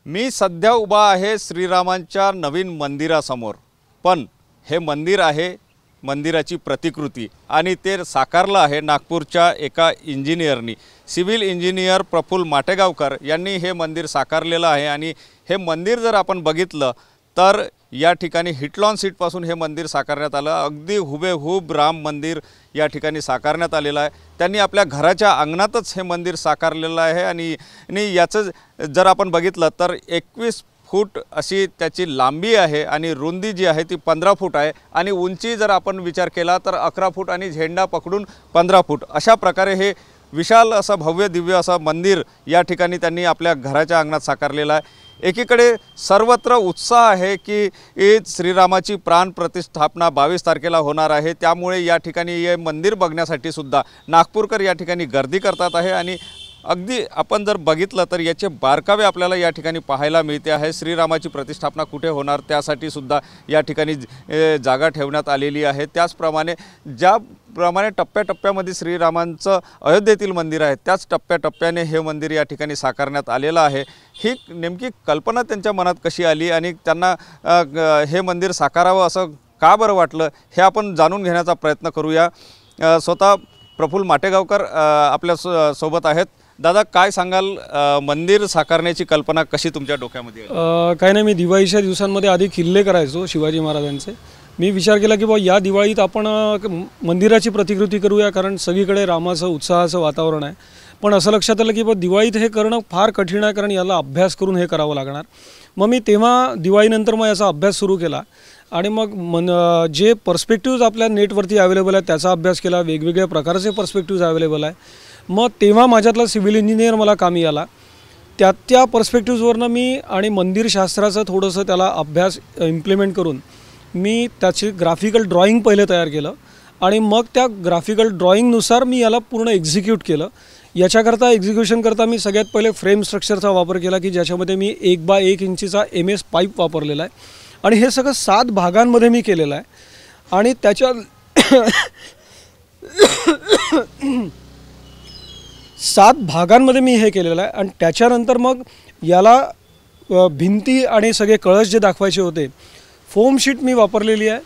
मी सध्या उभा आहे श्रीरामांच्या नवीन मंदिरासमोर। पण हे मंदिर आहे मंदिराची प्रतिकृती आणि ते साकारलं आहे नागपूरच्या एका इंजिनियरनी। सिव्हिल इंजिनियर प्रफुल्ल माटेगावकर यांनी हे मंदिर साकारलेलं आहे आणि हे मंदिर जर आपण बघितलं तर या ठिकाणी हिटलॉन सीटपासून हे मंदिर साकारण्यात आलं। अगदी हुबेहूब राम मंदिर या ठिकाणी साकारण्यात आलेलं आहे। त्यांनी आपल्या घराच्या अंगणातच हे मंदिर साकारलेलं आहे आणि याचं जर आपण बघितलं तर 21 फूट अशी त्याची लांबी आहे आणि रुंदी जी आहे ती 15 फूट आहे आणि उंची जर आपण विचार केला तर 11 फूट आणि झेंडा पकडून 15 फूट अशा प्रकारे हे विशाल असं भव्य दिव्य असं मंदिर या ठिकाणी त्यांनी आपल्या घराच्या अंगणात साकारलेलं आहे। एकीकडे सर्वत्र उत्साह आहे की श्रीरामाची प्राण प्रतिष्ठापना 22 तारखेला होणार आहे, त्यामुळे या ठिकाणी हे मंदिर बघण्यासाठी सुद्धा नागपूरकर या ठिकाणी गर्दी करतात आहे आणि अगदी आपण जर बघितलं तर याचे बारकावे आपल्याला या ठिकाणी पाहायला मिळते आहे। श्रीरामाची प्रतिष्ठापना कुठे होणार त्यासाठी सुद्धा या ठिकाणी जागा ठेवण्यात आलेली आहे। त्याचप्रमाणे ज्याप्रमाणे टप्प्याटप्प्यामध्ये श्रीरामांचं अयोध्येतील मंदिर आहे त्याच टप्प्याटप्प्याने हे मंदिर या ठिकाणी साकारण्यात आलेलं आहे। ही नेमकी कल्पना त्यांच्या मनात कशी आली आणि त्यांना हे मंदिर साकारावं असं का बरं वाटलं हे आपण जाणून घेण्याचा प्रयत्न करूया। स्वतः प्रफुल्ल माटेगावकर आपल्या सोबत आहेत। दादा, काय सांगाल, मंदिर साकारण्याची कल्पना कशी तुमच्या डोक्यामध्ये आली? काय नाही, मी दिवाळीच्या दिवसांमध्ये आधी किल्ले करायचो शिवाजी महाराजांचे। मी विचार केला की या दिवाळीत आपण मंदिराची प्रतिकृती करूया, कारण सगळीकडे रामाचं उत्साहाचं वातावरण आहे। पण असं लक्षात आलं की दिवाळीत हे करणं फार कठीण आहे, कारण याला अभ्यास करून हे करावं लागणार। मग मी तेव्हा दिवाळीनंतर मग याचा अभ्यास सुरू केला आणि मग जे पर्स्पेक्टिव्ज आपल्या नेटवरती अवेलेबल आहे त्याचा अभ्यास केला। वेगवेगळ्या प्रकारचे पर्स्पेक्टिव्ज अवेलेबल आहे। मग तेव्हा माझ्यातला सिव्हिल इंजिनियर मला कामी आला। त्या पर्स्पेक्टिव्जवरनं मी आणि मंदिरशास्त्राचं थोडंसं त्याला अभ्यास इम्प्लिमेंट करून मी त्याची ग्राफिकल ड्रॉइंग पहिले तयार केलं आणि मग त्या ग्राफिकल ड्रॉइंगनुसार मी याला पूर्ण एक्झिक्यूट केलं। याच्याकरता एक्झिक्युशन करता मी सगळ्यात पहिले फ्रेम स्ट्रक्चरचा वापर केला की ज्याच्यामध्ये मी 1 बाय 1 इंचीचा MS पाईप वापरलेला आहे आणि हे सगळं 7 भागांमध्ये मी केलेलं आहे आणि त्याच्या 7 भागांमध्ये मी हे केलेलं आहे। आणि त्याच्यानंतर मग याला भिंती आणि सगळे कळस जे दाखवायचे होते, फोम शीट मी वापरलेली आहे।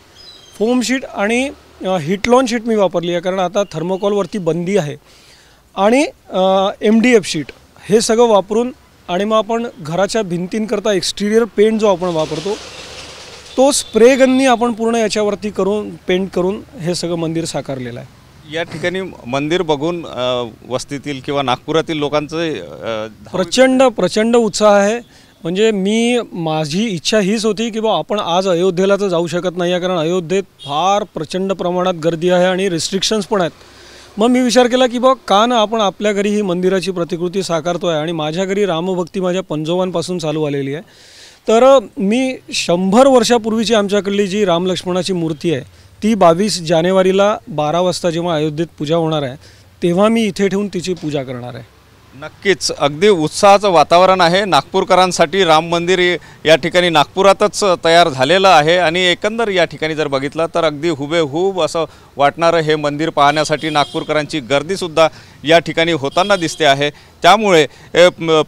फोम शीट आणि हिटलॉन शीट मी वापरली आहे, कारण आता थर्मोकॉलवरती बंदी आहे। आणि MDF शीट हे सगळं वापरून आणि मग आपण घराच्या भिंतींकरता एक्सटिरियर पेंट जो आपण वापरतो तो स्प्रे गननी आपण पूर्ण याच्यावरती पेंट करून हे सगळं मंदिर साकारलेलं आहे। या ठिकाणी मंदिर बघून वस्तीतील किंवा नागपुरातील लोकांचं प्रचंड उत्साह आहे। म्हणजे माझी इच्छा हीच होती की आपण आज अयोध्येला तर जाऊ शकत नाही आहे, कारण अयोध्येत फार प्रचंड प्रमाणात गर्दी आहे आणि रिस्ट्रिक्शन्स पण आहेत। मग मी विचार केला की का ना आपण आपल्या घरी ही मंदिराची प्रतिकृती साकारतो आहे आणि माझ्या घरी रामभक्ती माझ्या पंजोबांपासून चालू आलेली आहे। तर मी 100 वर्षापूर्वीची आमच्याकडली जी राम लक्ष्मणाची मूर्ती आहे ती 22 जानेवारीला 12 वाजता जेव्हा अयोध्येत पूजा होणार आहे तेव्हा मी इथे ठेवून तिची पूजा करणार आहे। नक्कीच अगदी उत्साहाचं वातावरण आहे नागपूरकरांसाठी। राम मंदिर या ठिकाणी नागपुरातच तयार झालेलं आहे आणि एकंदर या ठिकाणी जर बघितलं तर अगदी हुबेहूब असं वाटणारं हे मंदिर पाहण्यासाठी नागपूरकरांची गर्दीसुद्धा या ठिकाणी होताना दिसते आहे। त्यामुळे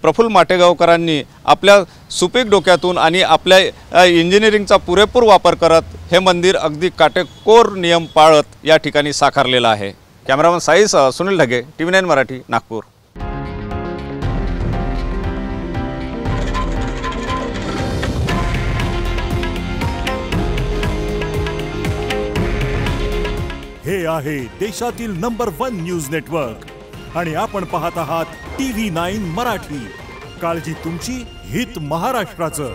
प्रफुल्ल माटेगावकरांनी आपल्या सुपीक डोक्यातून आणि आपल्या इंजिनिअरिंगचा पुरेपूर वापर करत हे मंदिर अगदी काटेकोर नियम पाळत या ठिकाणी साकारलेलं आहे। Cameraman size Sunil Dhage, TV9 Marathi, Nagpur. हे आहे देशातील नंबर 1 न्यूज नेटवर्क आणि आपण पाहत आहात TV9 मराठी। काळजी तुमची, हित महाराष्ट्राचं।